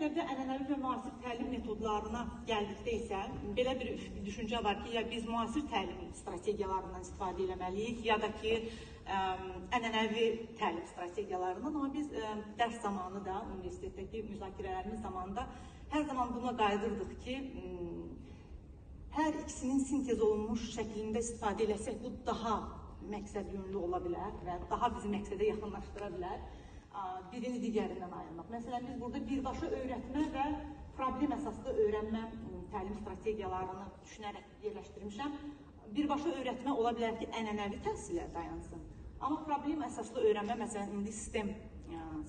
məktəbdə ənənəvi və müasir təlim metodlarına gəldikdə isə belə bir düşüncə var ki, ya biz müasir təlim strategiyalarından istifadə etməliyik, ya da ki, ənənəvi təlim strategiyalarından. Amma biz dərs zamanı da, universitetdəki müzakirələrimiz zamanında hər zaman buna qayıdırdıq ki, hər ikisinin sintez olunmuş şəklində istifadə eləsək, bu daha məqsəd yönlü ola bilər və daha bizi məqsədə yaxınlaşdıra bilər. Birini digərindən ayırmaq. Məsələn, biz burada birbaşa öyrətmə və problem əsaslı öyrənmə təlim strategiyalarını düşünərək yerləşdirmişəm. Birbaşa öyrətmə ola bilər ki, ənənəvi təhsillə dayansın. Amma problem əsaslı öyrənmə, məsələn, indi sistem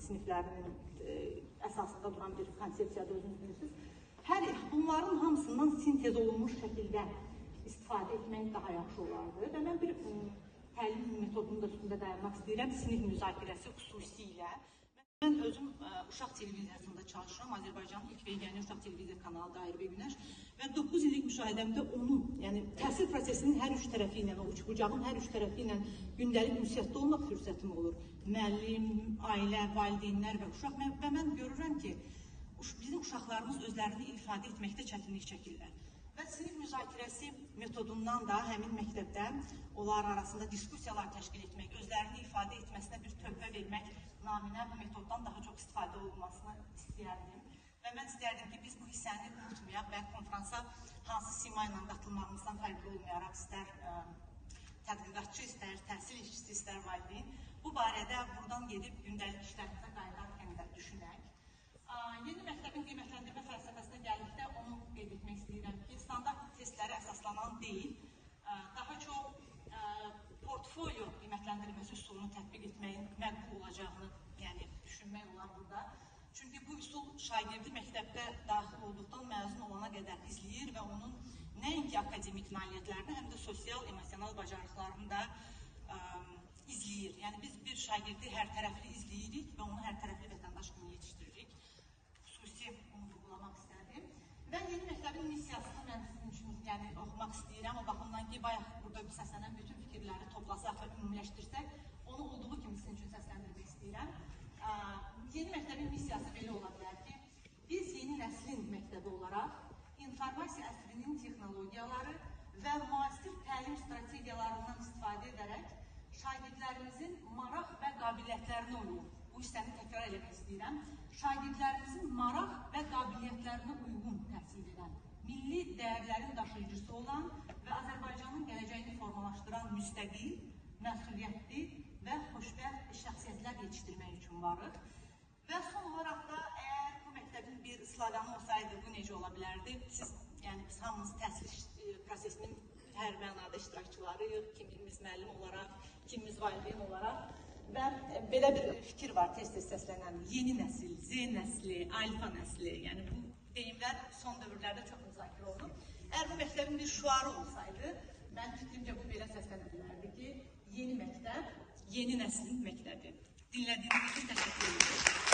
siniflərinin əsasında duran bir konsepsiyada özünüz bilirsiniz. Bunların hamısından sintez olunmuş şəkildə istifadə etmək daha yaxşı olardı. Və mən bir təlim metodunun da üstündə dayanmaq istəyirəm, sinif müzakirəsi xüsusilə. Mən özüm uşaq televiziyasında çalışıram, Azərbaycanın ilk və yeganə uşaq televiziya kanalı Dair və Günəş və 9 illik müşahidəmdə onun, yəni təhsil prosesinin hər üç tərəfi ilə, o uçbucağın hər üç tərəfi ilə gündəlik ünsiyyətdə olmaq fürsətim olur. Müəllim, ailə, valideynlər və uşaq və mən görürəm ki, bizim uşaqlarımız özlərini ifadə etməkdə çətinlik çəkirlər. Və sinif müzakirəsi metodundan da həmin məktəbdə onlar arasında diskusiyalar təşkil etmək, özlərini ifadə etməsinə bir töhfə vermək naminə bu metoddan daha çox istifadə olunmasını istəyərdim. Və mən istərdim ki, biz bu hissəni unutmayaq və konferansa hansı sima ilə qatılmağımızdan fərqli olmayaraq, istər tədqiqatçı, istər təhsil işçisi, istər valideyn, bu barədə buradan gedib gündəlik işlərimizə qayıdarkən də düşünək. Yeni məktəbin qiymətləndirmə fəlsəfəsinə gəldikdə onu qeyd etmək istəyirəm ki, standart testlərə əsaslanan deyil, daha çox portfolio qiymətləndirməsi üsulunu tətbiq etməyin məqbul olacağını düşünmək olar burada. Çünki bu üsul şagirdi məktəbdə daxil olduqdan məzun olana qədər izləyir və onun nəinki akademik nailiyyətlərini, həm də sosial, emosional bacarıqlarını da izləyir. Yəni biz bir şagirdi hər tərəfli izləyirik və onu hər tərəfli vətəndaş kimi yetişdiririk. Xüsusi onu vurgulamaq istədim. Və yeni məktəbin missiyasını mən sizin üçün oxumaq istəyirəm. O baxımdan ki, bayaq burada səslənən bütün fikirləri toplasaq və ümumiləşdirsək, onu olduğu kimi sizin üçün səsləndirmək istəyirəm. Yeni məktəbin missiyası belə ola bilər ki, biz yeni nəslin məktəbi olaraq informasiya əsrinin texnologiyaları və müasir təlim strategiyalarından istifadə edərək şagirdlərimizin maraq və qabiliyyətlərinə uyğun, bu hissəni təkrar eləmək istəyirəm, şagirdlərimizin maraq və qabiliyyətlərinə uyğun təhsil edən, milli dəyərlərin daşıyıcısı olan və Azərbaycanın gələcəyini formalaşdıran müstəqil, məsuliyyətli və xoşbəxt şəxsiyyətlər yetişdirmək üçün varıq. Və son olaraq da, əgər bu məktəbin bir sloganı olsaydı, bu necə ola bilərdi? Siz, biz hamımız təhsil prosesinin hər mənada iştirakçılarıyıq, kimimiz müəllim olaraq, kimimiz valideyn olaraq və belə bir fikir var tez-tez səslənən, yeni nəsil, Z nəsli, alfa nəsli, yəni bu deyimlər son dövrlərdə çox müzakirə olunur. Əgər bu məktəbin bir şüarı olsaydı, mən fikrimcə bu belə səslənə bilərdi ki, yeni məktəb, yeni nəslin məktəbi. Dinlədiyiniz üçün təşəkkür edirəm.